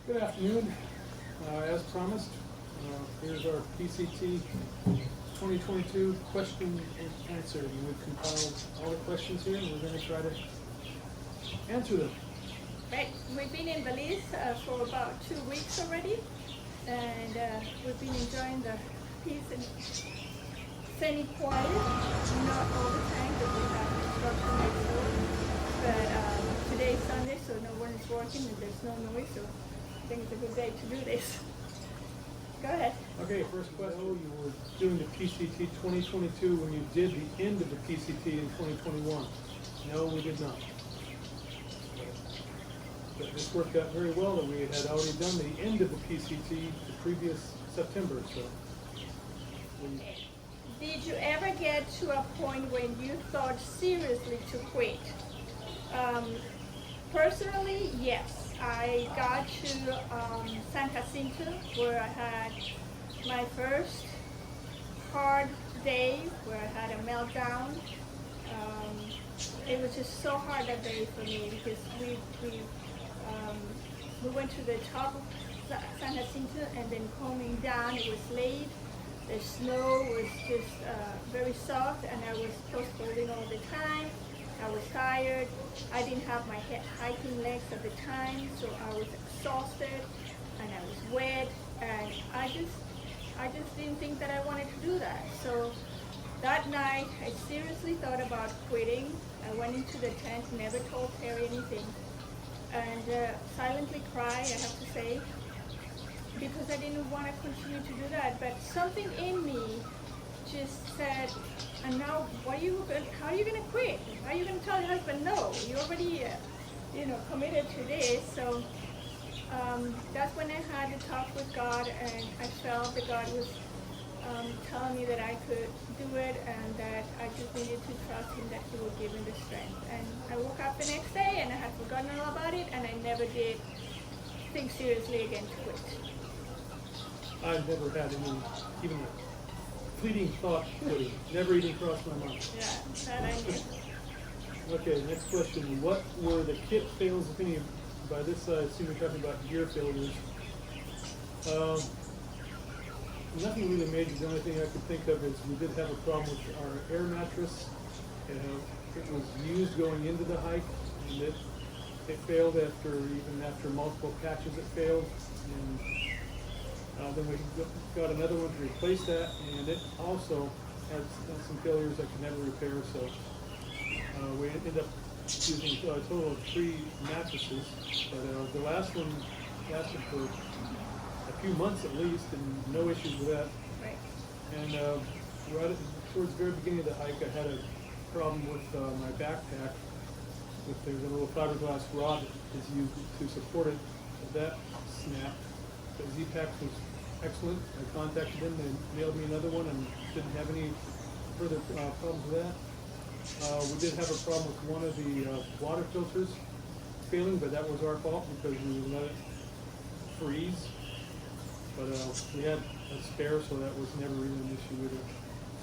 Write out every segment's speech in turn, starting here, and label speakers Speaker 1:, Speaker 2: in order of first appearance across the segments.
Speaker 1: Good afternoon. As promised, here's our PCT 2022 question and answer. We've compiled all the questions here, and we're going to try to answer them.
Speaker 2: Right, we've been in Belize for about 2 weeks already, and we've been enjoying the peace and semi-quiet. Not all the time, because we have construction next door. But today is Sunday, so no one is working and there's no noise, so I think it's a good day to do this. Go ahead.
Speaker 1: Okay, first question. You were doing the PCT 2022 when you did the end of the PCT in 2021. No, we did not. But this worked out very well that we had already done the end of the PCT the previous September. So,
Speaker 2: did you ever get to a point when you thought seriously to quit? Personally, yes. I got to San Jacinto, where I had my first hard day, where I had a meltdown. It was just so hard that day for me because we went to the top of San Jacinto, and then coming down it was late. The snow was just very soft, and I was post-holding all the time. I was tired. I didn't have my hiking legs at the time, so I was exhausted and I was wet, and I just didn't think that I wanted to do that. So that night I seriously thought about quitting. I went into the tent, never told Terry anything, and silently cried, I have to say, because I didn't want to continue to do that. But something in me just said, and now how are you going to quit? How are you going to tell your husband no? You already committed to this. So that's when I had a talk with God, and I felt that God was telling me that I could do it, and that I just needed to trust Him, that He would give me the strength. And I woke up the next day and I had forgotten all about it, and I never did think seriously again to quit.
Speaker 1: I've never had any, even a fleeting thought quitting. Never even crossed my mind.
Speaker 2: Yeah, that I knew.
Speaker 1: Okay, next question. What were the kit fails, if any? By this I assume you're talking about gear failures. Nothing really major. The only thing I could think of is we did have a problem with our air mattress. It was used going into the hike, and it failed after multiple patches. It failed, and then we got another one to replace that, and it also had some failures I could never repair. So we ended up using a total of 3 mattresses, but the last one lasted for a few months at least, and no issues with that.
Speaker 2: Right.
Speaker 1: And towards the very beginning of the hike, I had a problem with my backpack. There's a little fiberglass rod that is used to support it. That snapped. The Z-Pack was excellent. I contacted them. They mailed me another one and didn't have any further problems with that. We did have a problem with one of the water filters failing, but that was our fault because we let it freeze. But we had a spare, so that was never really an issue with it.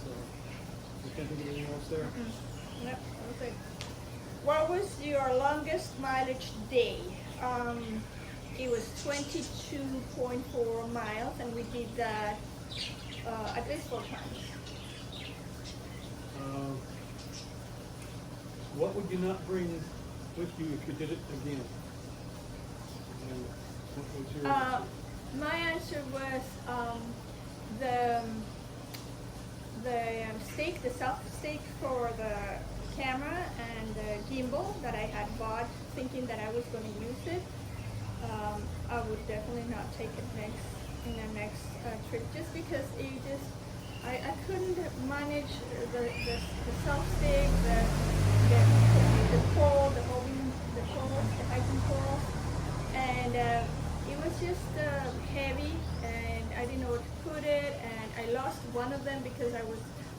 Speaker 1: So I can't think of anything else there.
Speaker 2: Yep, okay. What was your longest mileage day? It was 22.4 miles, and we did that at least 4 times.
Speaker 1: What would you not bring with you if you did it again? And what was your answer?
Speaker 2: My answer was the stake, the self-stake for the camera, and the gimbal that I had bought thinking that I was going to use it. I would definitely not take it in the next trip, just because I couldn't manage the self-stake, the pole, the hiking pole, and it was just heavy, and I didn't know where to put it, and I lost one of them because I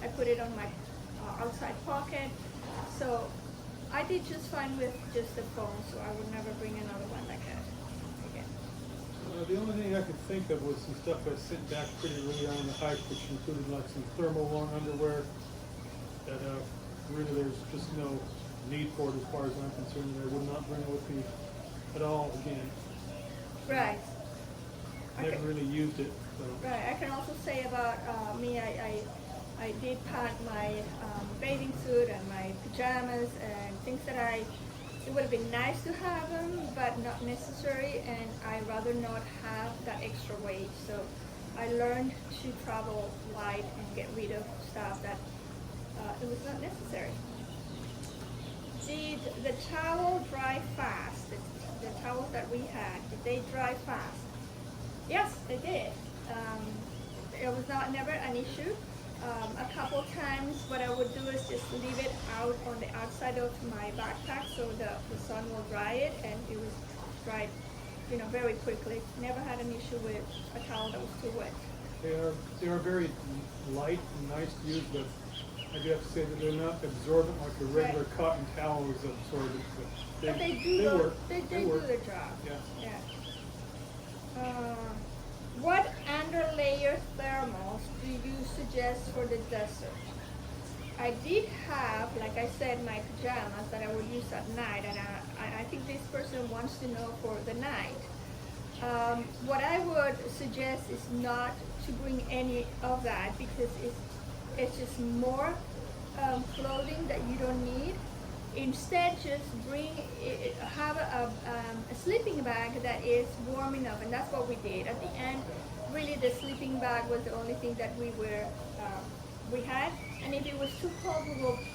Speaker 2: put it on my outside pocket. So I did just fine with just the phone, so I would never bring another one like that again.
Speaker 1: The only thing I could think of was some stuff I sent back pretty early on in the hike, which included like some thermal long underwear that really there's just no need for it as far as I'm concerned. I would not bring it with me at all again.
Speaker 2: Right.
Speaker 1: Never
Speaker 2: Okay.
Speaker 1: really used it, so.
Speaker 2: Right. I can also say about me. I did pack my bathing suit and my pajamas and things that it would have been nice to have them, but not necessary, and I'd rather not have that extra weight. So I learned to travel light and get rid of stuff that it was not necessary. Did the towel dry fast? The towels that we had, did they dry fast? Yes, they did. It was never an issue. A couple times what I would do is just leave it out on the outside of my backpack so the sun will dry it, and it was dried, very quickly. Never had an issue with a towel that was too wet.
Speaker 1: They are very light and nice to use, but I do have to say that they're not absorbent like a regular
Speaker 2: Right.
Speaker 1: cotton towel is absorbent.
Speaker 2: But they
Speaker 1: work.
Speaker 2: They
Speaker 1: They
Speaker 2: do
Speaker 1: work.
Speaker 2: their job.
Speaker 1: Yeah.
Speaker 2: Yeah. What underlayer thermals do you suggest for the desert? I did have, like I said, my pajamas that I would use at night, and I think this person wants to know for the night. What I would suggest is not to bring any of that, because it's just more clothing that you don't need. Instead, just have a sleeping bag that is warm enough, and that's what we did. At the end, really the sleeping bag was the only thing that we had. And if it was too cold,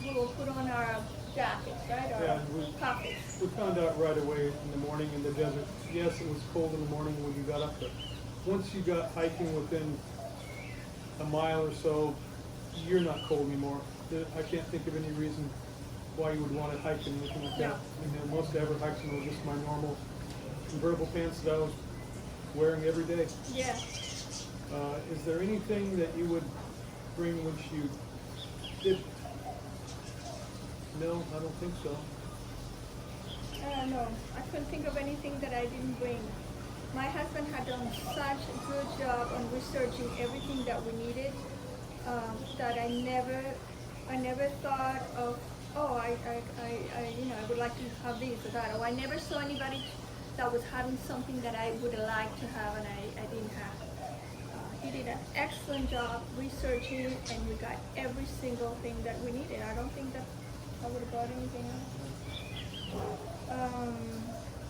Speaker 2: we will put on our jackets, right?
Speaker 1: Yeah,
Speaker 2: Our pockets.
Speaker 1: We found out right away in the morning in the desert. Yes, it was cold in the morning when you got up, but once you got hiking within a mile or so, you're not cold anymore. I can't think of any reason why you would want to hike in anything like that.
Speaker 2: Yeah.
Speaker 1: Most ever hikes were just my normal convertible pants that I was wearing every day.
Speaker 2: Yeah.
Speaker 1: Is there anything that you would bring which you did? No, I don't think so.
Speaker 2: No, I couldn't think of anything that I didn't bring. My husband had done such a good job on researching everything that we needed, that I never thought of, I would like to have this or that. Or I never saw anybody that was having something that I would like to have and I didn't have. He did an excellent job researching, and we got every single thing that we needed. I don't think that I would have bought anything else.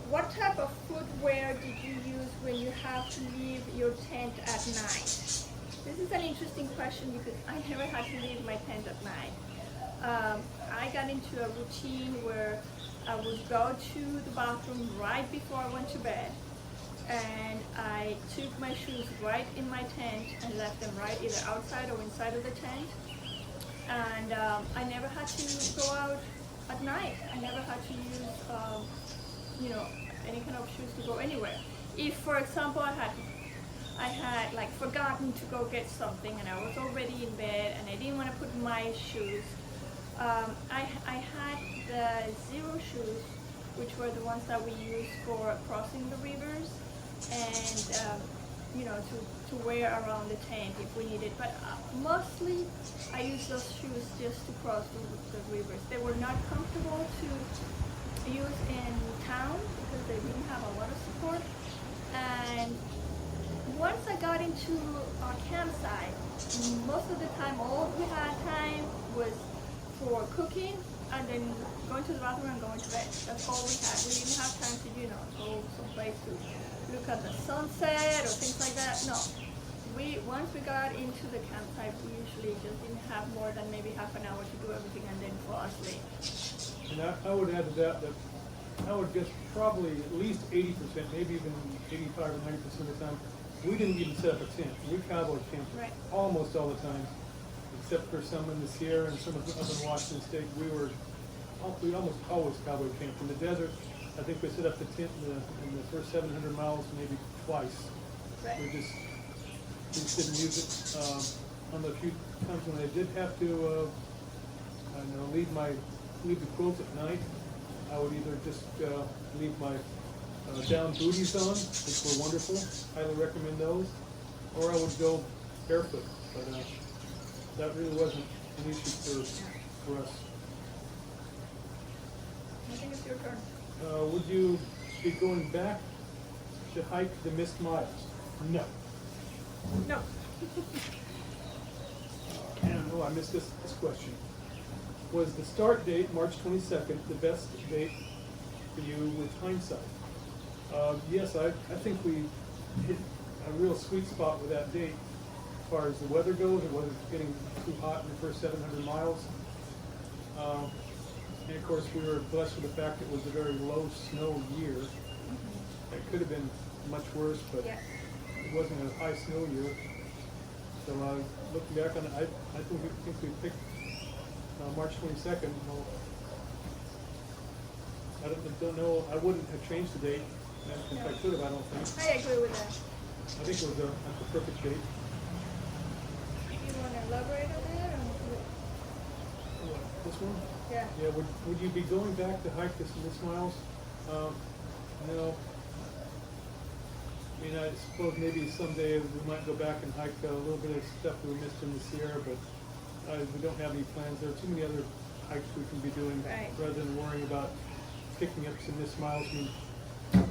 Speaker 2: What type of footwear did you use when you have to leave your tent at night? This is an interesting question because I never had to leave my tent at night. I got into a routine where I would go to the bathroom right before I went to bed, and I took my shoes right in my tent and left them right either outside or inside of the tent. And I never had to go out at night. I never had to use, any kind of shoes to go anywhere. If, for example, I had like forgotten to go get something and I was already in bed and I didn't want to put my shoes, I had the zero shoes, which were the ones that we used for crossing the rivers, and to wear around the tent if we needed. But mostly I used those shoes just to cross the rivers. They were not comfortable to use in town because they didn't have a lot of support. And once I got into our campsite, most of the time all we had time was for cooking and then going to the bathroom and going to bed. That's all we had. We didn't have time to, go someplace to look at the sunset or things like that. No. Once we got into the campsite, we usually just didn't have more than maybe half an hour to do everything and then fall asleep.
Speaker 1: And I would add to that I would guess probably at least 80%, maybe even 85 or 90% of the time, we didn't even set up a tent. We cowboy camped almost all the time, except for some in the Sierra and some up in Washington State. We almost always cowboy camped. In the desert, I think we set up the tent in the first 700 miles maybe twice.
Speaker 2: Right.
Speaker 1: We just didn't use it. On the few times when I did have to, leave the quilts at night, I would either just leave my down booties on, which were wonderful. Highly recommend those. Or I would go barefoot, but that really wasn't an issue for us.
Speaker 2: I think it's your turn.
Speaker 1: Would you be going back to hike the missed miles? No.
Speaker 2: No.
Speaker 1: And I missed this question. Was the start date, March 22nd, the best date for you with hindsight? Yes, I think we hit a real sweet spot with that date. As far as the weather goes, it wasn't getting too hot in the first 700 miles. And of course, we were blessed with the fact it was a very low snow year. It could have been much worse, but
Speaker 2: Yeah.
Speaker 1: it wasn't a high snow year. So looking back on it, I think we picked March 22nd. Well, I don't know. I wouldn't have changed the date. If I could have, I don't think.
Speaker 2: I agree with that.
Speaker 1: I think it was a perfect date.
Speaker 2: You want to elaborate on that? Or?
Speaker 1: This one?
Speaker 2: Yeah.
Speaker 1: Yeah. Would you be going back to hike this miles? No. I mean, I suppose maybe someday we might go back and hike a little bit of stuff we missed in the Sierra, but we don't have any plans. There are too many other hikes we can be doing rather than worrying about picking up some missed miles. I mean,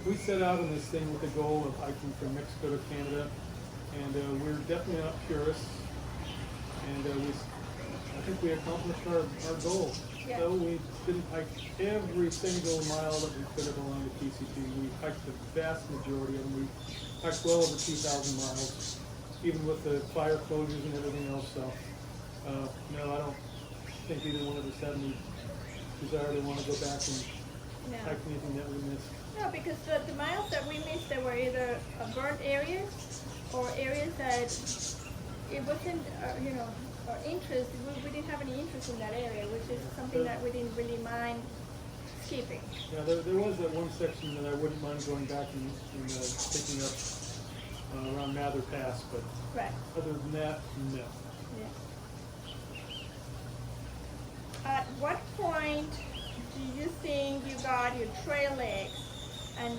Speaker 1: we set out on this thing with the goal of hiking from Mexico to Canada, and we're definitely not purists, and I think we accomplished our goal.
Speaker 2: Yeah.
Speaker 1: So we didn't hike every single mile that we could have along the PCT. We hiked the vast majority of them. We hiked well over 2,000 miles, even with the fire closures and everything else. So, no, I don't think either one of us had any desire to want to go back and hike anything that we missed.
Speaker 2: No, because the miles that we missed, they were either burnt areas or areas that it wasn't, our interest. We didn't have any interest in that area, which is something that we didn't really mind skipping.
Speaker 1: Yeah, there was that one section that I wouldn't mind going back and picking up around Mather Pass, but other than that, no.
Speaker 2: Yeah. At what point do you think you got your trail legs, and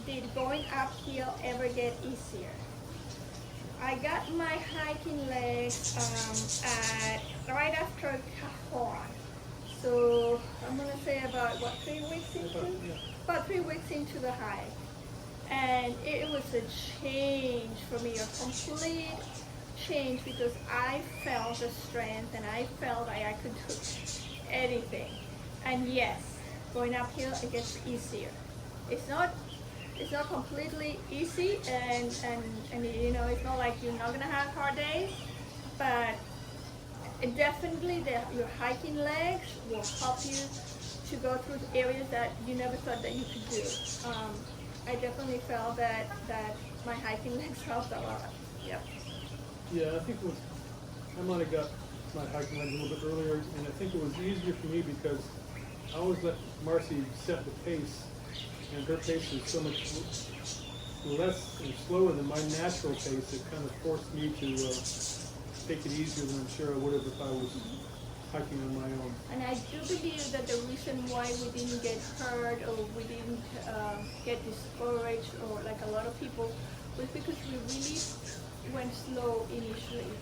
Speaker 2: did going uphill ever get easier? I got my hiking legs right after Cajon. So I'm gonna say about 3 weeks into? About 3 weeks into the hike. And it was a change for me, a complete change, because I felt the strength and I felt like I could do anything. And yes, going uphill, it gets easier. It's not completely easy, and it's not like you're not gonna have hard days, but definitely your hiking legs will help you to go through areas that you never thought that you could do. I definitely felt that my hiking legs helped a lot. Yep.
Speaker 1: Yeah, I think I might have got my hiking legs a little bit earlier, and I think it was easier for me because I always let Marcy set the pace, and her pace is so much less and slower than my natural pace. It kind of forced me to take it easier than I'm sure I would have if I was hiking on my own. And
Speaker 2: I do believe that the reason why we didn't get hurt or we didn't get discouraged, or like a lot of people, was because we really went slow initially.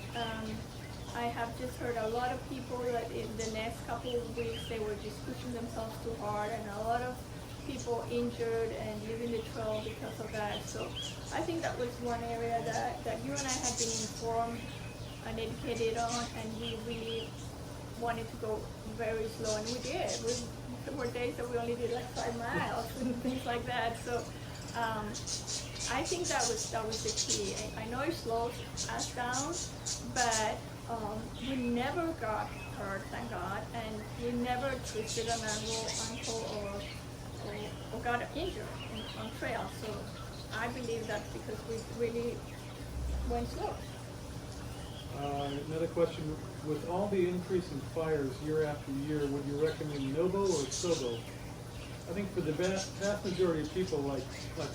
Speaker 2: I have just heard a lot of people that in the next couple of weeks they were just pushing themselves too hard, and a lot of people injured and leaving the trail because of that. So I think that was one area that you and I had been informed and educated on, and we really wanted to go very slow, and we did. There were days that we only did like 5 miles and things like that. So I think that was the key. I know it slows us down, but we never got hurt, thank God, and we never twisted an ankle or got injured on trail. So I believe that's because we really went slow.
Speaker 1: Another question: with all the increase in fires year after year, would you recommend NOBO or SOBO? I think for the vast majority of people like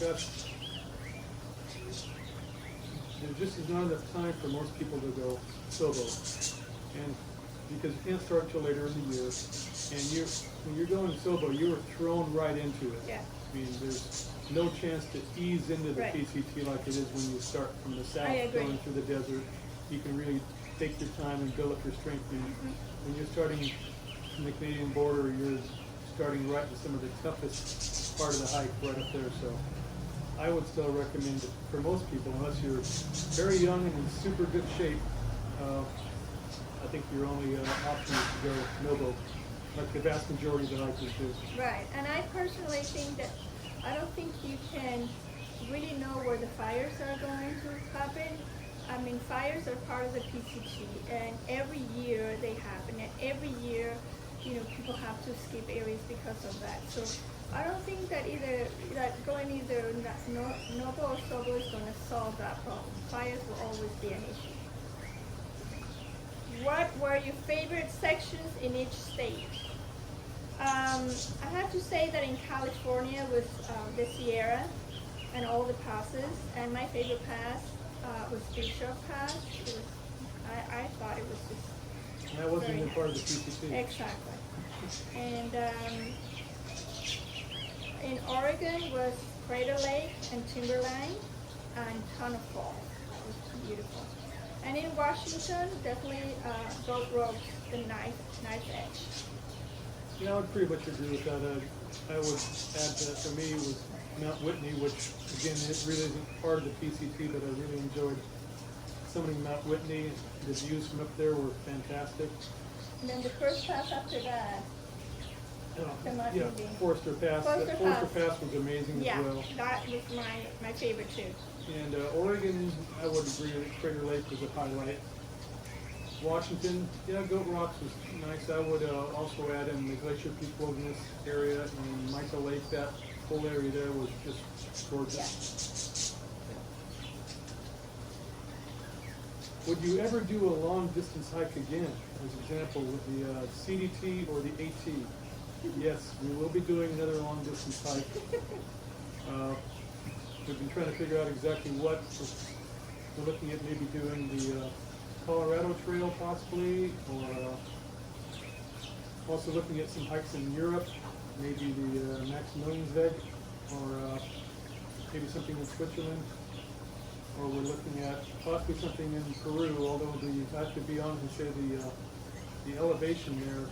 Speaker 1: us, there just is not enough time for most people to go SOBO, and because you can't start till later in the year, and when you're going SOBO, you are thrown right into it.
Speaker 2: Yeah.
Speaker 1: I mean, there's no chance to ease into the PCT like it is when you start from the south going through the desert. You can really take your time and build up your strength. When you're starting from the Canadian border, you're starting right in some of the toughest part of the hike right up there. So I would still recommend it for most people, unless you're very young and in super good shape. I think your only option is to go NOBO, like the vast majority of the hikers do.
Speaker 2: Right, and I personally think that I don't think you can really know where the fires are going to happen. I mean, fires are part of the PCT, and every year they happen, and every year, you know, people have to skip areas because of that. So I don't think that going either NOBO or SOBO is going to solve that problem. Fires will always be an issue. What were your favorite sections in each state? I have to say that in California was the Sierra and all the passes, and my favorite pass was Bishop Pass. It was, I thought it was just
Speaker 1: And that wasn't
Speaker 2: very
Speaker 1: even
Speaker 2: nice.
Speaker 1: part of the PCT.
Speaker 2: Exactly. And in Oregon was Crater Lake and Timberline and Ton of Falls. That was beautiful. And in Washington, definitely Goat Road, the knife edge.
Speaker 1: Yeah, I would pretty much agree with that. I would add that for me was Mount Whitney, which again, it really isn't part of the PCT, but I really enjoyed summiting Mount Whitney. The views from up there were fantastic.
Speaker 2: And then the first pass after that, the Mount
Speaker 1: Yeah,
Speaker 2: Whitney.
Speaker 1: Forester Pass.
Speaker 2: Forester
Speaker 1: Forester
Speaker 2: Pass.
Speaker 1: Pass was amazing
Speaker 2: Yeah,
Speaker 1: as well.
Speaker 2: that was my favorite too.
Speaker 1: And Oregon, I would agree that Crater Lake was a highlight. Washington, yeah, Goat Rocks was nice. I would also add in the Glacier Peak Wilderness area and Michael Lake. That whole area there was just gorgeous. Would you ever do a long distance hike again? As example, with the CDT or the AT? Yes, we will be doing another long distance hike. We've been trying to figure out exactly what. We're looking at maybe doing the Colorado Trail possibly, or also looking at some hikes in Europe, maybe the Maximiliansweg, or maybe something in Switzerland, or we're looking at possibly something in Peru, although I have to be honest and say the elevation there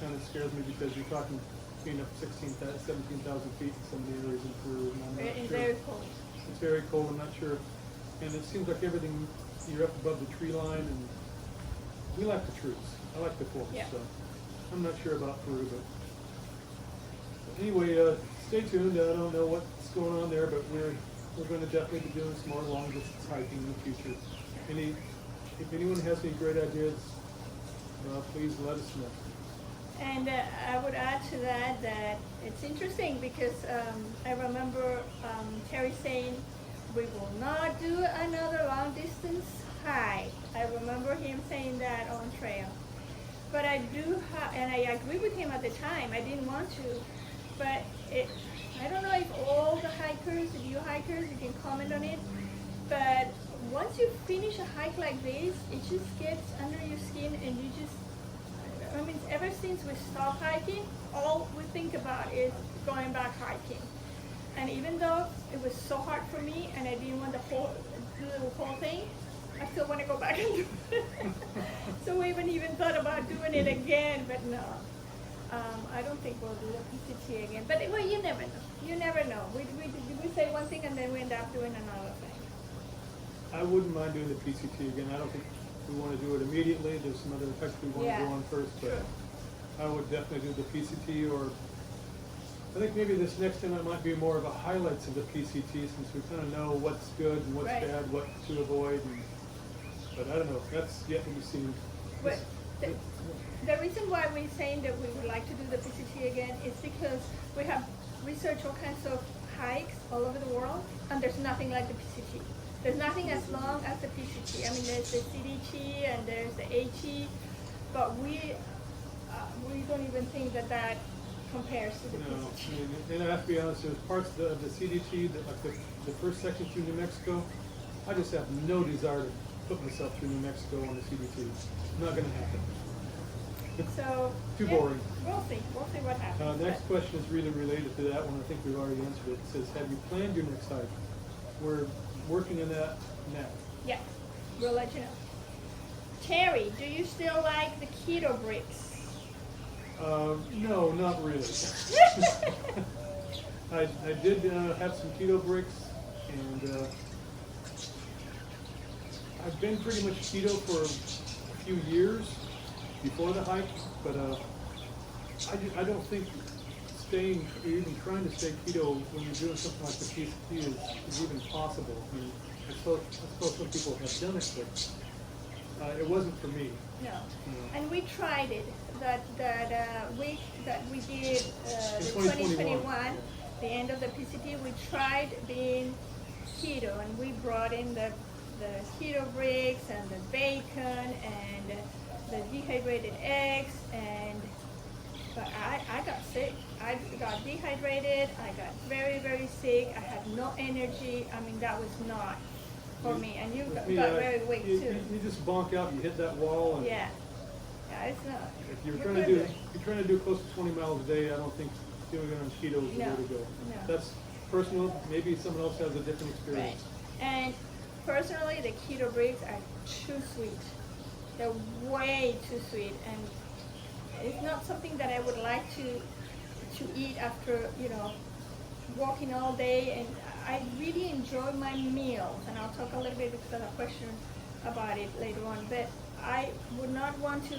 Speaker 1: kind of scares me, because you're talking being up 17,000 feet in some of the areas in Peru, and I'm not
Speaker 2: It's
Speaker 1: sure.
Speaker 2: very cold.
Speaker 1: It's very cold, I'm not sure. And it seems like everything, you're up above the tree line, and we like the trees. I like the forest,
Speaker 2: Yeah.
Speaker 1: so I'm not sure about Peru, but anyway, stay tuned. I don't know what's going on there, but we're going to definitely be doing some more long distance hiking in the future. If anyone has any great ideas, please let us know.
Speaker 2: And I would add to that it's interesting because I remember Terry saying, we will not do another long distance hike. I remember him saying that on trail. But I do, and I agree with him at the time, I didn't want to, but I don't know if all the hikers, if you hikers, you can comment on it, but once you finish a hike like this, it just gets under your skin, and you just, I mean, ever since we stopped hiking, all we think about is going back hiking. And even though it was so hard for me and I didn't want to do the whole thing, I still want to go back and do it. So we even thought about doing it again, but no. I don't think we'll do the PCT again. But well, you never know. You never know. We say one thing and then we end up doing another thing.
Speaker 1: I wouldn't mind doing the PCT again. I don't think we want to do it immediately. There's some other hikes we want to go on first, but
Speaker 2: True.
Speaker 1: I would definitely do the PCT, or I think maybe this next time it might be more of a highlights of the PCT, since we kind of know what's good and what's
Speaker 2: Right.
Speaker 1: bad, what to avoid. But I don't know. That's yet to be seen.
Speaker 2: But the reason why we're saying that we would like to do the PCT again is because we have researched all kinds of hikes all over the world, and there's nothing like the PCT. There's nothing as long as the PCT. I mean, there's the CDT and there's the HE, but we don't even think that compares to the
Speaker 1: No,
Speaker 2: PCT.
Speaker 1: and I have to be honest, there's parts of the CDT, that, like the first section through New Mexico, I just have no desire to put myself through New Mexico on the CDT. Not going to happen.
Speaker 2: So
Speaker 1: Too
Speaker 2: yeah,
Speaker 1: boring.
Speaker 2: We'll see what happens.
Speaker 1: The next question is really related to that one. I think we've already answered it. It says, have you planned your next hike? We're working on that now.
Speaker 2: Yeah, we'll let you know. Terry, do you still like the keto bricks?
Speaker 1: No, not really. I did have some keto breaks, and I've been pretty much keto for a few years before the hike, but I don't think staying, or even trying to stay keto when you're doing something like the PCT is even possible. I mean, I suppose some people have done it, but it wasn't for me.
Speaker 2: No.
Speaker 1: No.
Speaker 2: And we tried it, that week that we did the
Speaker 1: 2021.
Speaker 2: 2021, the end of the PCT, we tried being keto, and we brought in the keto bricks and the bacon and the dehydrated eggs, but I got sick. I got dehydrated, I got very, very sick, I had no energy. I mean, that was not for me, and you got very weak too.
Speaker 1: You just bonk out, you hit that wall. And
Speaker 2: Yeah, it's not.
Speaker 1: if you're trying to do close to 20 miles a day, I don't think doing it on keto is the way to go.
Speaker 2: No.
Speaker 1: That's personal. Maybe someone else has a different experience.
Speaker 2: Right. And personally, the keto bricks are too sweet. They're way too sweet, and it's not something that I would like to eat after, walking all day. And I really enjoy my meals, and I'll talk a little bit because I have a question about it later on. But I would not want to,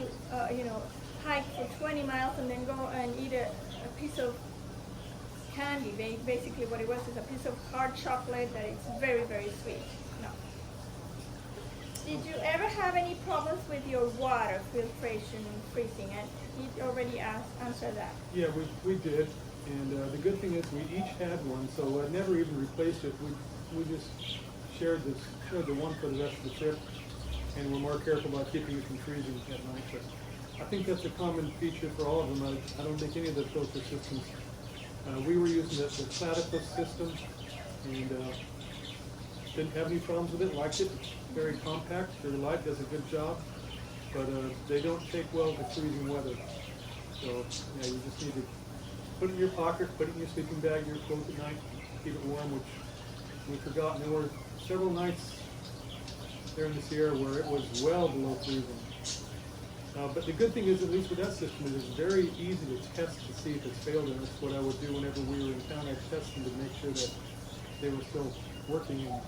Speaker 2: hike for 20 miles and then go and eat a piece of candy. Basically, what it was is a piece of hard chocolate that is very, very sweet. No. Did you ever have any problems with your water filtration and freezing? And he already answered that.
Speaker 1: Yeah, we did. And the good thing is we each had one, so I never even replaced it. We just shared the one for the rest of the trip, and we're more careful about keeping it from freezing at night. But I think that's a common feature for all of them. I don't think any of the filter systems. We were using the platypus system, and didn't have any problems with it. Liked it. It's very compact, very light, does a good job. But they don't take well to freezing weather. So yeah, you just need to put it in your pocket, put it in your sleeping bag, your clothes at night, keep it warm, which we forgot. And there were several nights there in the Sierra where it was well below freezing. But the good thing is, at least with that system, it is very easy to test to see if it's failed, and that's what I would do whenever we were in town. I'd test them to make sure that they were still working, and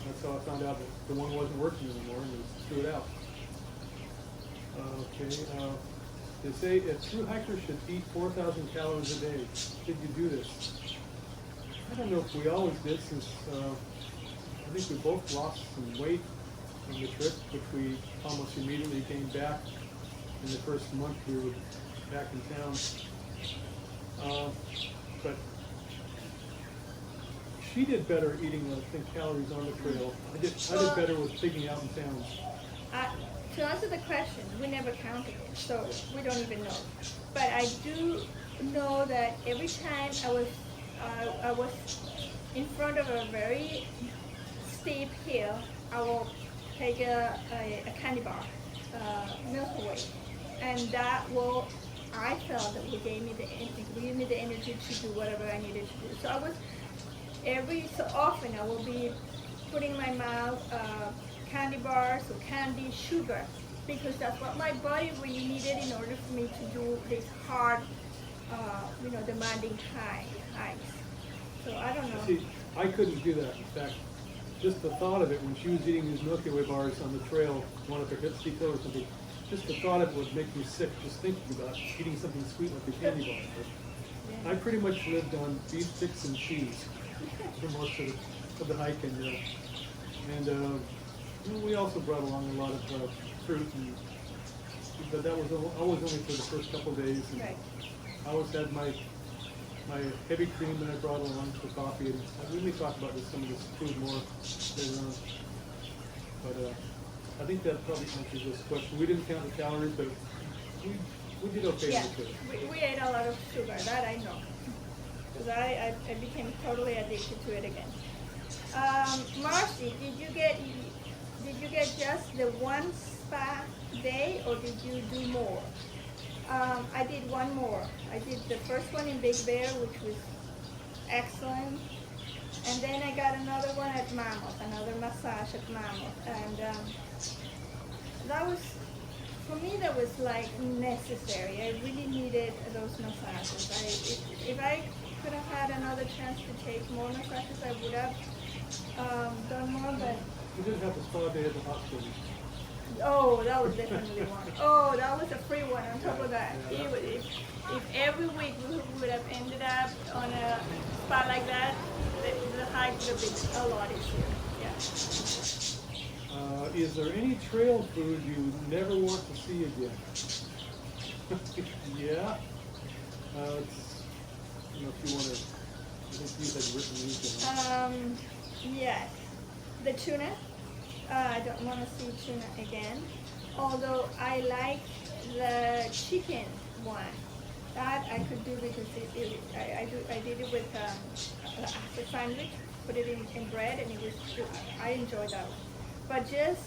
Speaker 1: that's how I found out that the one wasn't working anymore, and we threw it out. Okay. They say a true hiker should eat 4,000 calories a day. Did you do this? I don't know if we always did, since I think we both lost some weight on the trip, which we almost immediately came back. In the first month we were back in town. But she did better eating, I think, calories on the trail. I did better with pigging out in town.
Speaker 2: To answer the question, we never counted it, so we don't even know. But I do know that every time I was in front of a very steep hill, I will take a candy bar, Milky Way, and that will, I felt that it gave me the energy to do whatever I needed to do. So I was, every so often I will be putting in my mouth candy bars or candy, sugar, because that's what my body really needed in order for me to do this hard, demanding hikes. So I don't know.
Speaker 1: See, I couldn't do that. In fact, just the thought of it, when she was eating these Milky Way bars on the trail, one of her hip steep hill or something, just the thought of it would make me sick, just thinking about eating something sweet like a candy bar. But I pretty much lived on beef sticks and cheese for most of the hike, and we also brought along a lot of fruit, but that was always only for the first couple of days. And
Speaker 2: Right.
Speaker 1: I always had my heavy cream that I brought along for coffee, and we may talk about some of this food more later on. But I think that probably answers this question. We didn't count the calories, but we did okay
Speaker 2: Yeah,
Speaker 1: with it.
Speaker 2: we ate a lot of sugar, that I know. Because I became totally addicted to it again. Marcy, did you get just the one spa day, or did you do more? I did one more. I did the first one in Big Bear, which was excellent. And then I got another one at Mammoth, another massage at Mammoth. And that was, for me, that was like necessary. I really needed those massages. If I could have had another chance to take more massages, I would have done more, but
Speaker 1: You did have the spa day at the hospital.
Speaker 2: oh, that was definitely one. Oh, that was a free one on top of that.
Speaker 1: Yeah.
Speaker 2: If every week we would have ended up on a spot like that, the hike would have been a lot easier. Yeah.
Speaker 1: Is there any trail food you never want to see again? Yeah. It's, if you want to, I think you had written these down.
Speaker 2: Yes. The tuna. I don't want to see tuna again. Although I like the chicken one. That I could do because I did it with a sandwich, put it in bread, and it was good. I enjoyed that one. But just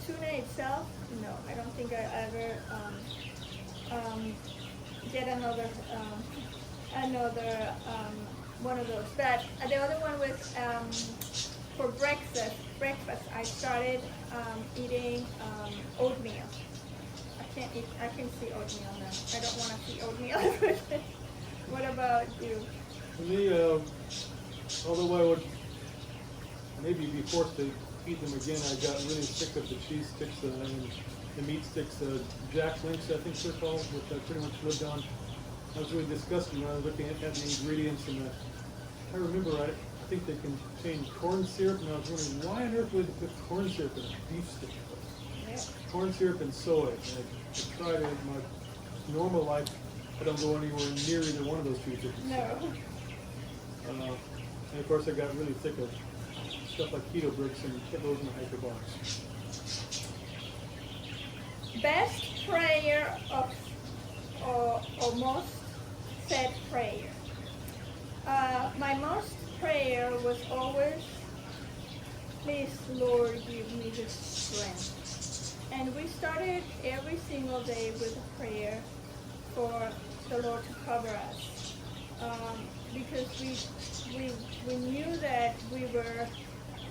Speaker 2: tuna itself, no. I don't think I ever get another one of those. But the other one was for breakfast. I started eating oatmeal. I can see oatmeal now. I don't want to see oatmeal. What about you?
Speaker 1: For me, although I would maybe be forced to eat them again, I got really sick of the cheese sticks and the meat sticks, Jack Links, I think they're called, which I pretty much lived on. I was really disgusted when I was looking at the ingredients, and I remember I think they contain corn syrup, and I was wondering why on earth would they put corn syrup in a beef stick?
Speaker 2: Yeah.
Speaker 1: Corn syrup and soy. And I tried it in my normal life. I don't go anywhere near either one of those two things.
Speaker 2: No.
Speaker 1: And of course, I got really sick of stuff like keto bricks and put those in the hiker box.
Speaker 2: Best prayer or most said prayer. My most prayer was always, please Lord, give me the strength. And we started every single day with a prayer for the Lord to cover us. Because we knew that we were,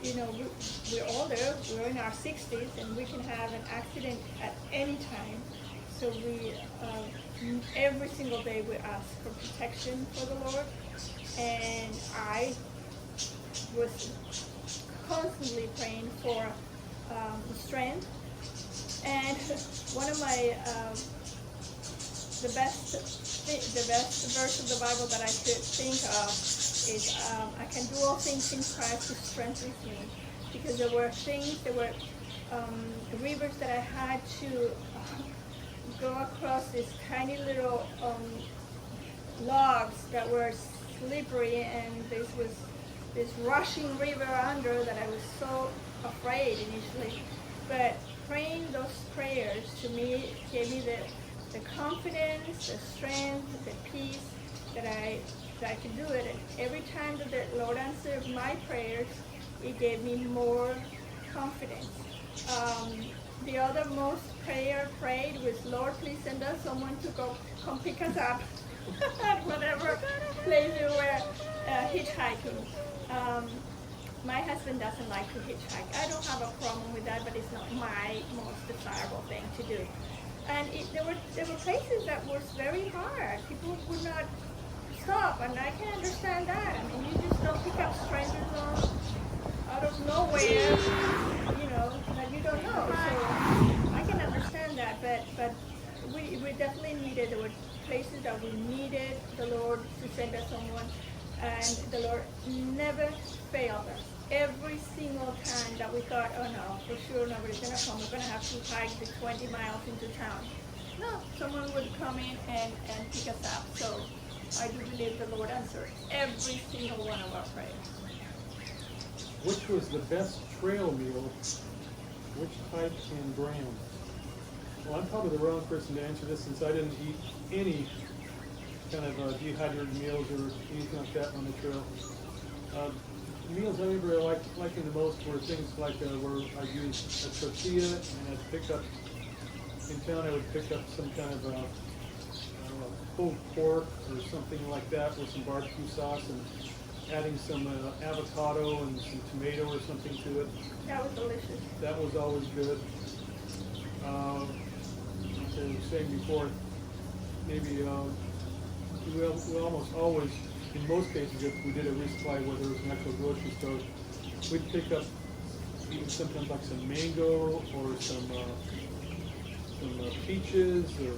Speaker 2: we're older, we're in our 60s, and we can have an accident at any time. So we, every single day we ask for protection for the Lord. And I was constantly praying for strength. And one of my the best verse of the Bible that I could think of is I can do all things in Christ who strengthens me. Because there were rivers that I had to go across these tiny little logs that were slippery, and this was this rushing river under that I was so afraid initially. But praying those prayers to me gave me the confidence, the strength, the peace that I could do it. And every time that the Lord answered my prayers, it gave me more confidence. The other most prayer prayed was, Lord, please send us someone to come pick us up at whatever place we were hitchhiking. My husband doesn't like to hitchhike. I don't have a problem with that, but it's not my most desirable thing to do. And there were places that was very hard. People would not stop, and I can understand that. I mean, you just don't pick up strangers out of nowhere, that you don't know. So I can understand that, but we definitely needed. There were places that we needed the Lord to send us someone, and the Lord never failed us. Every single time that we thought, oh no, for sure nobody's going to come, we're going to have to hike the 20 miles into town. No, someone would come in and pick us up. So I do believe the Lord answered every single one of our prayers.
Speaker 1: Which was the best trail meal? Which type and brand? Well, I'm probably the wrong person to answer this, since I didn't eat any kind of dehydrated meals or anything like that on the trail. Meals I remember liking the most were things like where I used a tortilla, and I'd pick up, in town I would pick up some kind of pulled pork or something like that with some barbecue sauce, and adding some avocado and some tomato or something to it.
Speaker 2: That was delicious.
Speaker 1: That was always good. Like I was saying before, maybe we almost always in most cases, if we did a resupply where there was an actual grocery store, we'd pick up even sometimes like some mango or some peaches or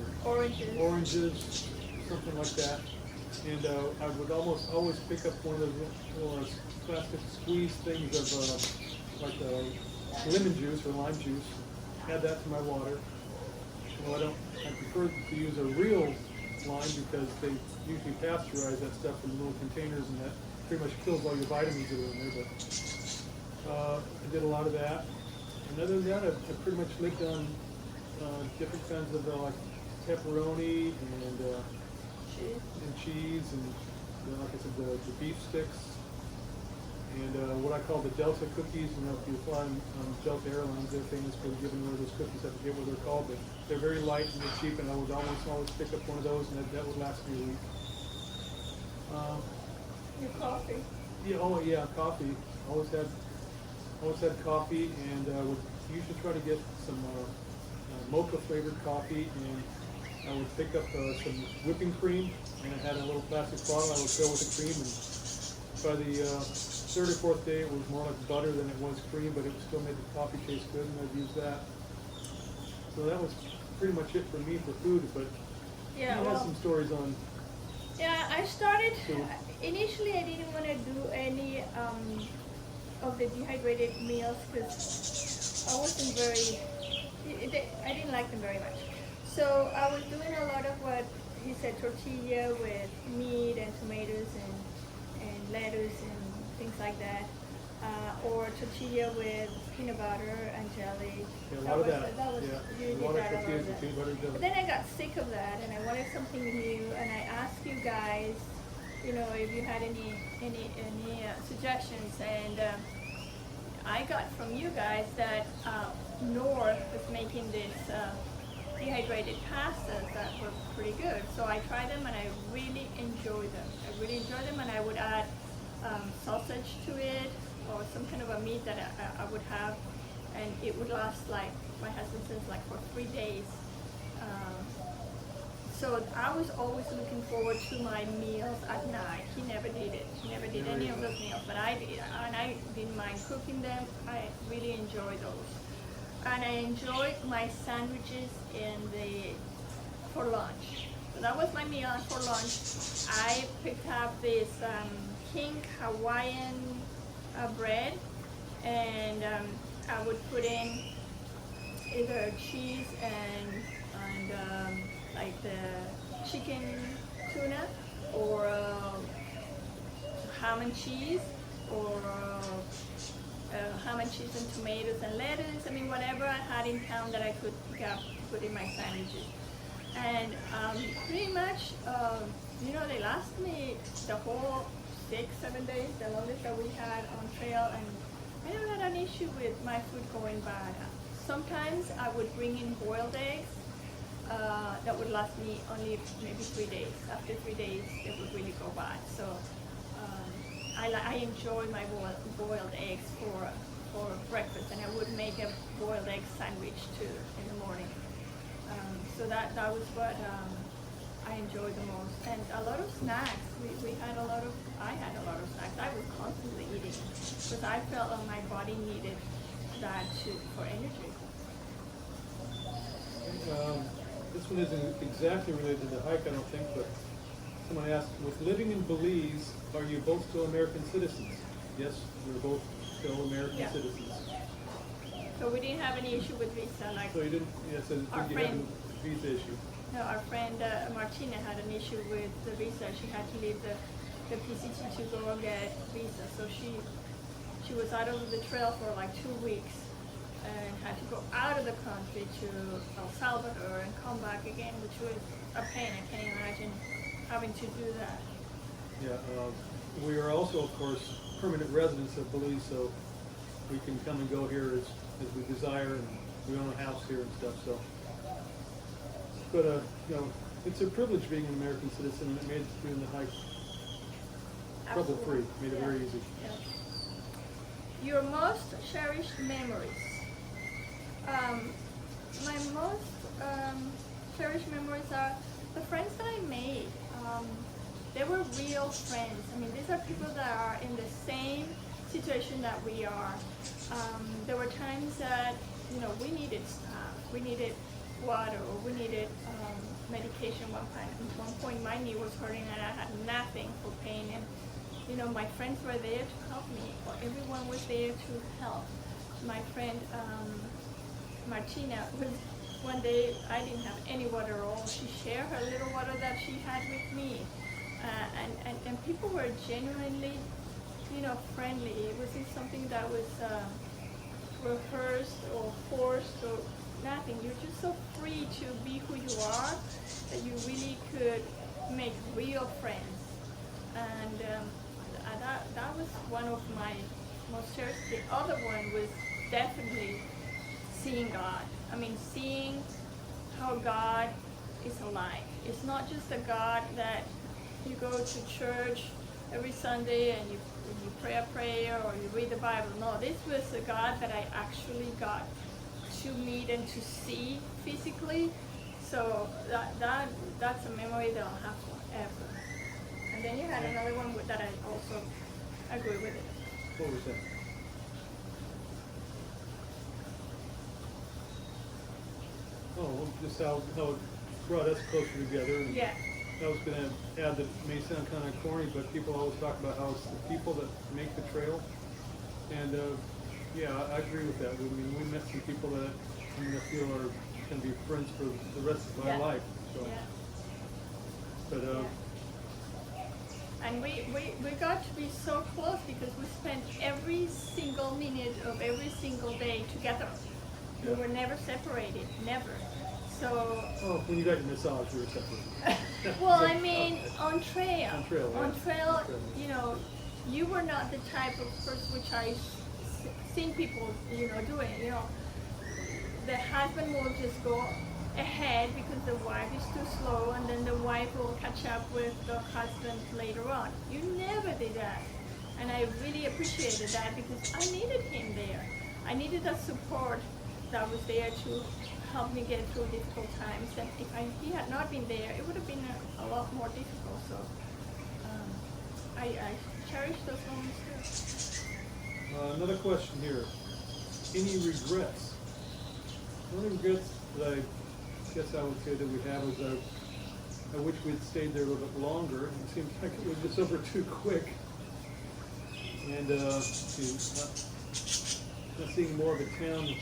Speaker 1: oranges, something like that. And I would almost always pick up one of those little plastic squeeze things of like lemon juice or lime juice. Add that to my water. I prefer to use a real lime because they usually pasteurize that stuff in little containers, and that pretty much kills all your vitamins that are in there. But I did a lot of that. And other than that, I pretty much lived on different kinds of like pepperoni and cheese, and like I said, the beef sticks. And what I call the Delta cookies. If you fly on Delta Airlines, they're famous for giving away those cookies. I forget what they're called, but they're very light and they're cheap, and I would always pick up one of those, and that would last me a week.
Speaker 2: Your coffee.
Speaker 1: Yeah, coffee. Always had coffee, and would usually try to get some mocha flavored coffee, and I would pick up some whipping cream, and I had a little plastic bottle I would fill with the cream, and by the third or fourth day, it was more like butter than it was cream, but it still made the coffee taste good, and I'd use that. So that was pretty much it for me for food, but you had some stories on.
Speaker 2: Yeah, I started, initially I didn't want to do any of the dehydrated meals because I wasn't I didn't like them very much. So I was doing a lot of what he said, tortilla with meat and tomatoes and lettuce and things like that, or tortilla with peanut butter and jelly.
Speaker 1: Yeah, a lot of that.
Speaker 2: That was
Speaker 1: Yeah.
Speaker 2: you
Speaker 1: A
Speaker 2: did
Speaker 1: lot of
Speaker 2: that a lot
Speaker 1: tortillas
Speaker 2: of
Speaker 1: and
Speaker 2: that.
Speaker 1: peanut butter jelly.
Speaker 2: But then I got sick of that, and I wanted something new. And I asked you guys, if you had any suggestions, and I got from you guys that North was making this dehydrated pastas that were pretty good. So I tried them, and I really enjoyed them. And I would add sausage to it, or some kind of a meat that I would have, and it would last, like my husband says, like for 3 days. So I was always looking forward to my meals at night. He never did it. He never did any of those meals, but I did, and I didn't mind cooking them. I really enjoy those, and I enjoyed my sandwiches for lunch. So that was my meal for lunch. I picked up this King Hawaiian bread, and I would put in either cheese and like the chicken tuna, or ham and cheese, or ham and cheese and tomatoes and lettuce. I mean, whatever I had in town that I could pick up, put in my sandwiches. And pretty much, they last me the whole 6-7 days, the longest that we had on trail, and I never had an issue with my food going bad. Sometimes I would bring in boiled eggs that would last me only maybe 3 days. After 3 days, it would really go bad. So I enjoy my boiled eggs for breakfast, and I would make a boiled egg sandwich too in the morning. So that was what I enjoyed the most. And a lot of snacks. I had a lot of snacks. I was constantly eating because I felt like my body needed that for energy.
Speaker 1: This one isn't exactly related to the hike, I don't think, but someone asked, with living in Belize, are you both still American citizens? Yes, we're both still American citizens.
Speaker 2: So we didn't have any issue with visa, like.
Speaker 1: So you didn't, so you had a visa issue.
Speaker 2: No, our friend Martina had an issue with the visa. She had to leave the PCT to go and get visa. So she was out of the trail for like 2 weeks, and had to go out of the country to El Salvador and come back again, which was a pain. I can't imagine having to do that.
Speaker 1: Yeah, we are also, of course, permanent residents of Belize, so we can come and go here as we desire, and we own a house here and stuff. So, but it's a privilege being an American citizen, and it made doing the hike trouble-free. Made it very easy.
Speaker 2: Yeah. Your most cherished memories. My most cherished memories are the friends that I made. they were real friends. I mean, these are people that are in the same situation that we are. There were times that, you know, we needed stuff. We needed water, or we needed medication. At one point my knee was hurting and I had nothing for pain, and you know, my friends were there to help me, or everyone was there to help. My friend Martina, one day I didn't have any water at all. She shared her little water that she had with me, and people were genuinely, you know, friendly. It wasn't something that was rehearsed or forced or nothing. You're just so free to be who you are that you really could make real friends. And that was one of my most cherished. The other one was definitely seeing God. I mean, seeing how God is alive. It's not just a God that you go to church every Sunday and you pray a prayer or you read the Bible. No, this was a God that I actually got to meet and to see physically. So that's a memory that I'll have forever. And then you had another one that I also agree with it.
Speaker 1: What was that? Oh, just how it brought us closer together. And
Speaker 2: Yeah.
Speaker 1: I was going to add that it may sound kind of corny, but people always talk about how it's the people that make the trail. And yeah, I agree with that. I mean, we met some people that I feel are going to be friends for the rest of my life. So.
Speaker 2: Yeah.
Speaker 1: But
Speaker 2: and we got to be so close because we spent every single minute of every single day together. We were never separated, never. So.
Speaker 1: Oh, when you got your massage, you were separated.
Speaker 2: Well, I mean, on trail.
Speaker 1: On trail,
Speaker 2: you know, you were not the type of person which I seen people, you know, doing. You know, the husband will just go ahead because the wife is too slow, and then the wife will catch up with the husband later on. You never did that, and I really appreciated that because I needed him there. I needed that support that was there to help me get through difficult times. And if he had not been there, it would have been a lot more difficult. So I cherish those moments too.
Speaker 1: Another question here. Any regrets? The only regrets that I guess I would say that we have is I wish we'd stayed there a little bit longer. It seems like it was just over too quick. And not seeing more of a town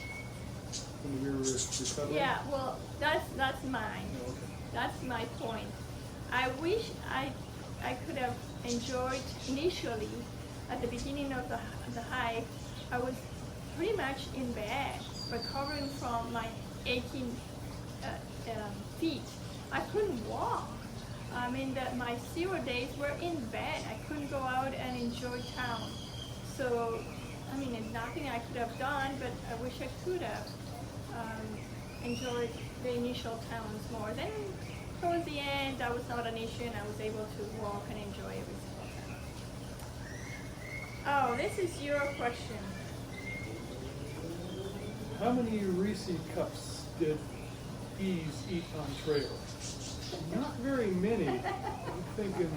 Speaker 1: when we were recovering.
Speaker 2: Yeah, well, that's mine.
Speaker 1: Oh, okay.
Speaker 2: That's my point. I wish I could have enjoyed initially at the beginning of the hike. I was pretty much in bed, recovering from my aching feet. I couldn't walk. I mean, my 0 days were in bed. I couldn't go out and enjoy town. So, I mean, it's nothing I could have done, but I wish I could have enjoyed the initial towns more. Then, towards the end, that was not an issue, and I was able to walk and enjoy every single town. Oh, this is your question.
Speaker 1: How many Reese cups did bees eat on trail? Not very many. I'm thinking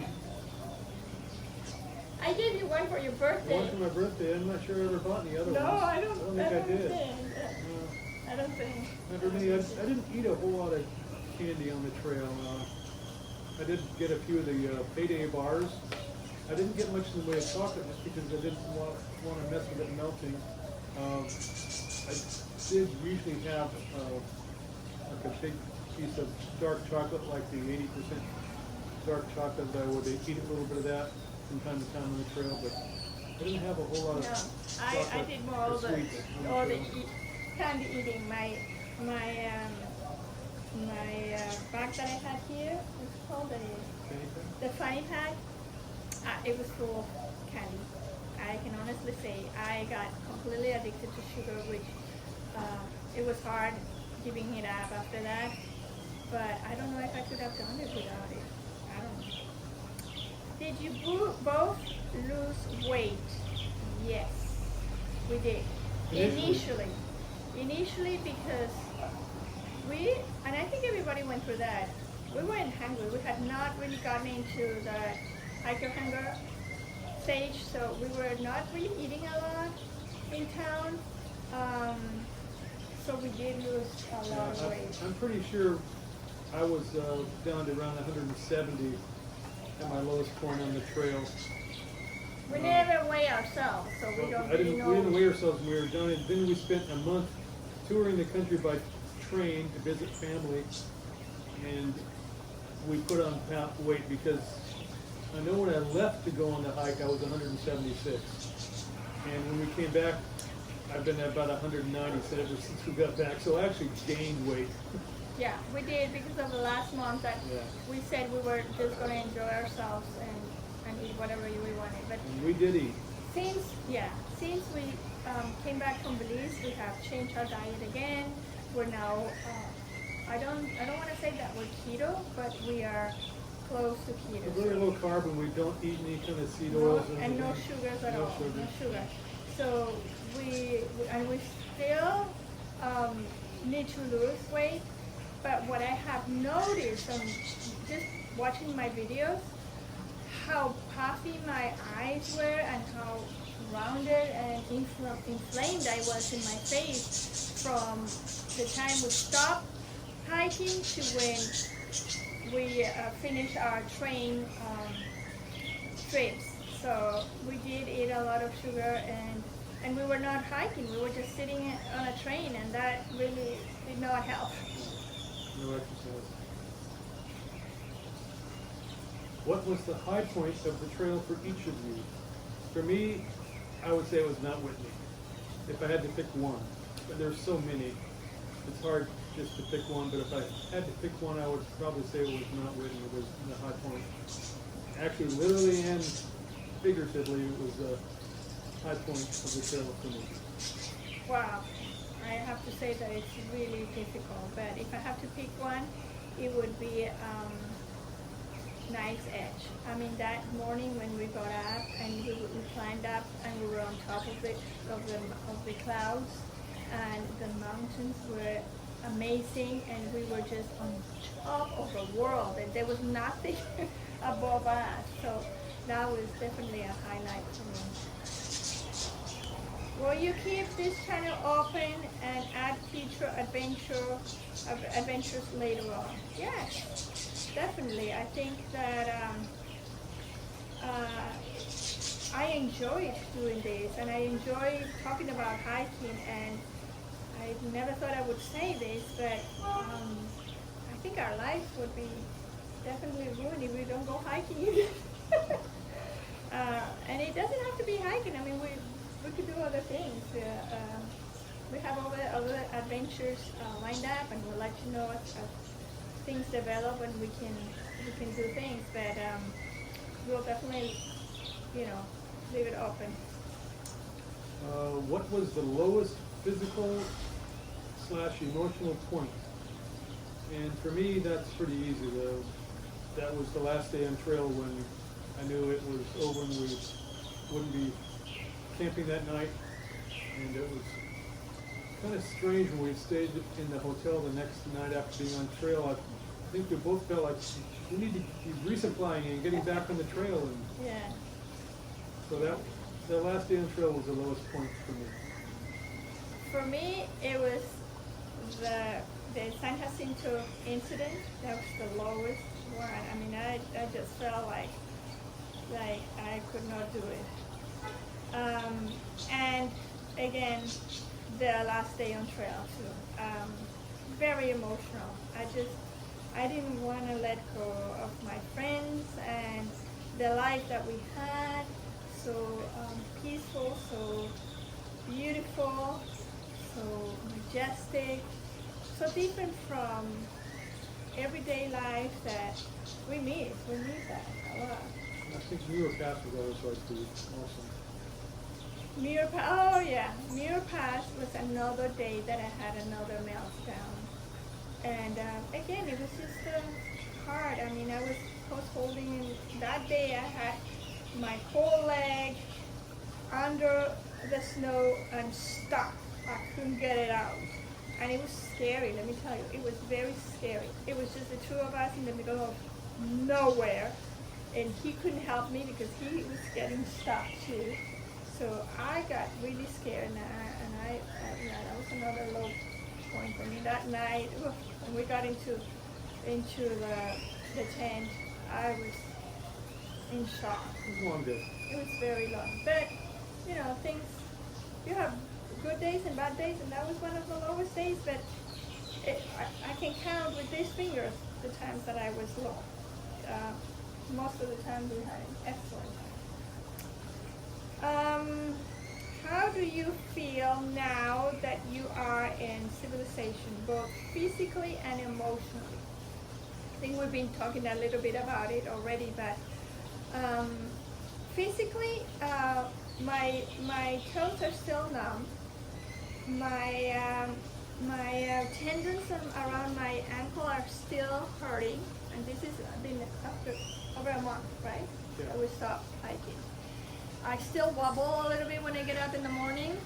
Speaker 2: I gave you one for your birthday.
Speaker 1: one for my birthday. I'm not sure I ever bought any other
Speaker 2: No,
Speaker 1: ones.
Speaker 2: I don't
Speaker 1: think I did.
Speaker 2: think. I don't think.
Speaker 1: Not very many. I didn't eat a whole lot of candy on the trail. I did get a few of the payday bars. I didn't get much in the way of chocolate just because I didn't want to mess with it melting. I did usually have like a big piece of dark chocolate, like the 80% dark chocolate. I would eat a little bit of that from time to time on the trail, but I didn't have a whole lot of chocolate.
Speaker 2: I did more
Speaker 1: or
Speaker 2: of the
Speaker 1: sweets on the trail.
Speaker 2: candy eating. My bag that I had here, it's called the fanny pack. It was full of candy. I can honestly say I got completely addicted to sugar, which it was hard giving it up after that. But I don't know if I could have done it without it. I don't know. Did you both lose weight? Yes, we did. Initially, because and I think everybody went through that. we weren't hungry. We had not really gotten into the hiker hunger stage, so we were not really eating a lot in town. So we did lose a lot of weight.
Speaker 1: I'm pretty sure I was down to around 170 at my lowest point on the trail.
Speaker 2: We never weigh ourselves, so we don't really know.
Speaker 1: We didn't weigh ourselves when we were done. And then we spent a month touring the country by train to visit family, and we put on weight because I know when I left to go on the hike, I was 176, and when we came back, I've been at about 190 since we got back. So I actually gained weight.
Speaker 2: Yeah, we did because of the last month that we said we were just going to enjoy ourselves and eat whatever we wanted. But
Speaker 1: and we did eat.
Speaker 2: Since we came back from Belize, we have changed our diet again. We're now, I don't want to say that we're keto, but we are close to keto.
Speaker 1: We're very low carb, and we don't eat any kind of seed oils.
Speaker 2: And no sugars at all.
Speaker 1: Sugar.
Speaker 2: No sugar. So we still need to lose weight. But what I have noticed on just watching my videos, how puffy my eyes were and how rounded and inflamed I was in my face from the time we stopped hiking to when we finished our train trips. So we did eat a lot of sugar, and we were not hiking. We were just sitting on a train, and that really did not help.
Speaker 1: No exercise. What was the high point of the trail for each of you? For me, I would say it was Mount Whitney, if I had to pick one. But there's so many, it's hard just to pick one, but if I had to pick one, I would probably say it was Mount Whitney. It was the high point. Actually, literally and figuratively, it was the high point of the trail for me.
Speaker 2: Wow. I have to say that it's really difficult, but if I have to pick one, it would be Knife's Edge. I mean, that morning when we got up and we climbed up and we were on top of the clouds, and the mountains were amazing, and we were just on top of the world, and there was nothing above us. So that was definitely a highlight for me. Will you keep this channel open and add future adventures later on? Yes, definitely. I think that I enjoy doing this, and I enjoy talking about hiking, and I never thought I would say this, but I think our life would be definitely ruined if we don't go hiking again. And it doesn't have to be hiking. I mean, we could do other things. We have other adventures lined up, and we'll let you know as things develop and we can do things. But we'll definitely, leave it open.
Speaker 1: What was the lowest physical/emotional point? And for me, that's pretty easy. That was the last day on trail when I knew it was over and we wouldn't be camping that night, and it was kind of strange when we stayed in the hotel the next night after being on trail. I think we both felt like we need to be resupplying and getting back on the trail, and so that last day on trail was the lowest point for me.
Speaker 2: For me, it was the San Jacinto incident. That was the lowest one. I mean, I just felt like I could not do it. And again, the last day on trail too. Very emotional. I didn't want to let go of my friends and the life that we had. So peaceful, so beautiful, so majestic, so different from everyday life that we miss. We miss that a lot.
Speaker 1: I think Mirror Pass was always like the awesome.
Speaker 2: Mirror Pass was another day that I had another meltdown. And again, it was just hard. I mean, I was post-holding. That day I had my whole leg under the snow and stuck. I couldn't get it out. And it was scary, let me tell you. It was very scary. It was just the two of us in the middle of nowhere. And he couldn't help me because he was getting stuck too. So I got really scared, and yeah, that was another low point for me that night. When we got into the tent, I was in shock.
Speaker 1: It was a long day.
Speaker 2: It was very long, but you know, things. You have good days and bad days, and that was one of the lowest days. But I can count with these fingers the times that I was low. Most of the time we had an excellent time. How do you feel now that you are in civilization, both physically and emotionally? I think we've been talking a little bit about it already, but physically, my toes are still numb. My tendons around my ankle are still hurting, and this has been after over a month, right?
Speaker 1: Yeah.
Speaker 2: That we stopped hiking. I still wobble a little bit when I get up in the morning,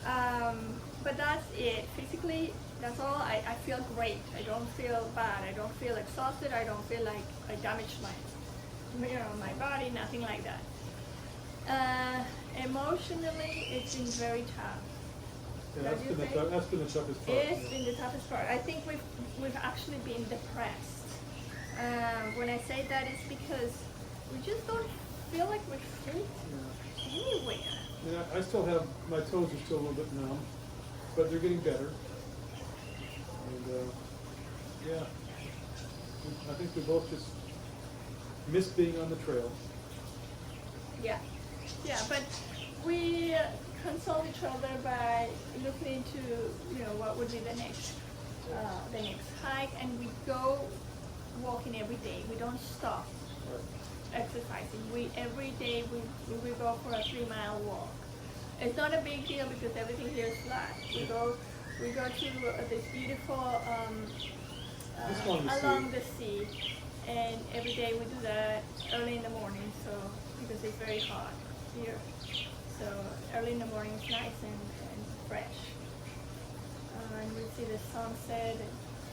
Speaker 2: but that's it. Physically, that's all. I feel great. I don't feel bad. I don't feel exhausted. I don't feel like I damaged my body. Nothing like that. Emotionally, it's been very tough.
Speaker 1: Yeah, that's been the toughest part.
Speaker 2: It's been the toughest part. I think we've actually been depressed. When I say that, it's because we just don't feel like we're free anywhere.
Speaker 1: Yeah, I still have, my toes are still a little bit numb, but they're getting better. And yeah, I think we both just miss being on the trail.
Speaker 2: Yeah, but we console each other by looking into what would be the next hike, and we go walking every day. We don't stop exercising. Every day we go for a 3-mile walk. It's not a big deal because everything here is flat. We go to this beautiful along the sea, and every day we do that early in the morning. So because it's very hot here, so early in the morning is nice and fresh, and we see the sunset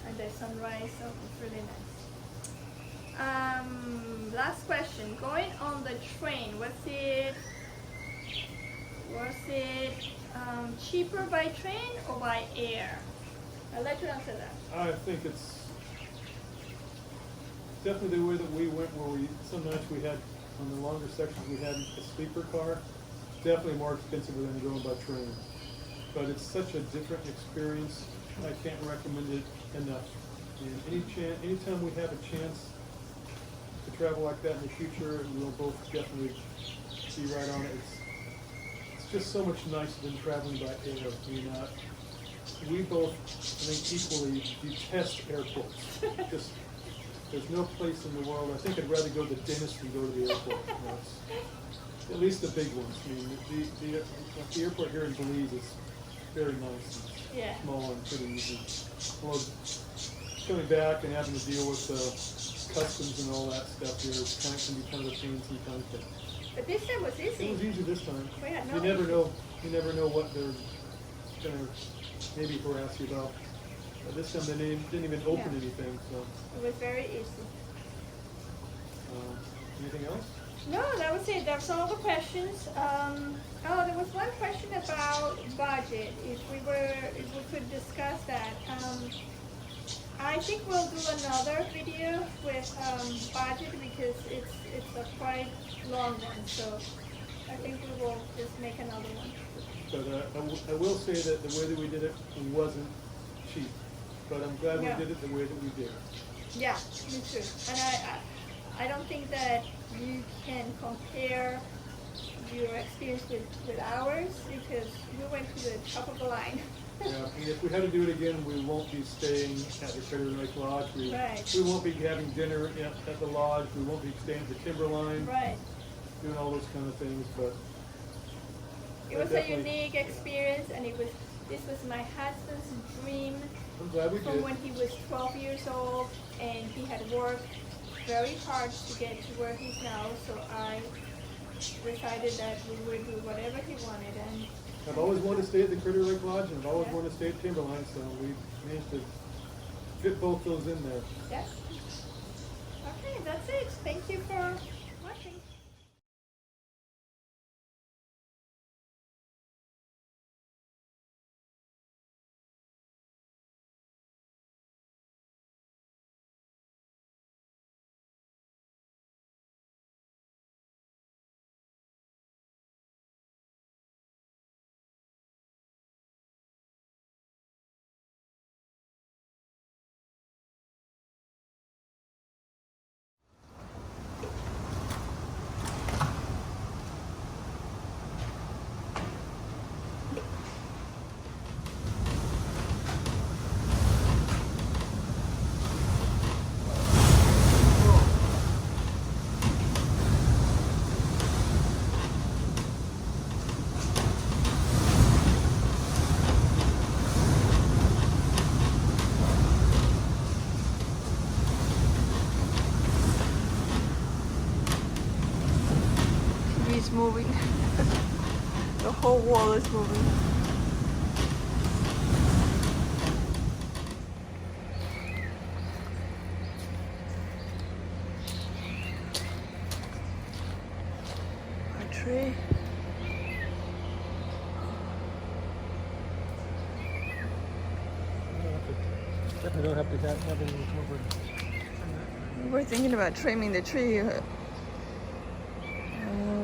Speaker 2: and the sunrise. So it's really nice. Last question. Going on the train, was it cheaper by train or by air? I'll let you answer that.
Speaker 1: I think it's definitely the way that we went, where some nights we had, on the longer sections, we had a sleeper car. Definitely more expensive than going by train. But it's such a different experience. I can't recommend it enough. And anytime we have a chance to travel like that in the future, we'll both definitely be right on it. It's just so much nicer than traveling by air. We both, I think, equally detest airports. Just, there's no place in the world. I think I'd rather go to the dentist than go to the airport. At least the big ones. I mean, the airport here in Belize is very nice and small and pretty easy. Well, coming back and having to deal with customs and all that stuff here can be kind of a pain sometimes.
Speaker 2: But this time was easy.
Speaker 1: It was easy this time.
Speaker 2: We had no
Speaker 1: You never know what they're gonna maybe harass you about. But this time they didn't even open anything, so.
Speaker 2: It was very easy.
Speaker 1: Anything else?
Speaker 2: No, that was it. That's all the questions. There was one question about budget. If we could discuss that. I think we'll do another video with budget because it's a quite long one. So I think we will just make another one.
Speaker 1: But I will say that the way that we did it wasn't cheap. But I'm glad we did it the way that we did.
Speaker 2: Yeah, me too. And I don't think that you can compare your experience with ours because we went to the top of the line.
Speaker 1: Yeah, and if we had to do it again, we won't be staying at the Crater Lake Lodge. We won't be having dinner at the lodge. We won't be staying at the Timberline.
Speaker 2: Right.
Speaker 1: Doing all those kind of things, but
Speaker 2: it was a unique experience, and this was my husband's dream.
Speaker 1: I'm glad we did.
Speaker 2: From when he was 12 years old, and he had worked very hard to get to where he's now. So decided that we would do whatever he wanted, and
Speaker 1: I've always wanted to stay at the Critter Lake Lodge, and I've always wanted to stay at Timberline, so we managed to fit both those in there.
Speaker 2: yes. Okay, that's it. Thank you for watching.
Speaker 3: It's moving. The whole wall is moving. A tree.
Speaker 1: Definitely don't have to have any covered.
Speaker 3: We're thinking about trimming the tree.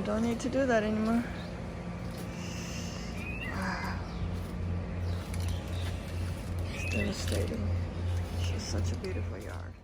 Speaker 3: Don't need to do that anymore. Wow. It's devastating. It's just such a beautiful yard.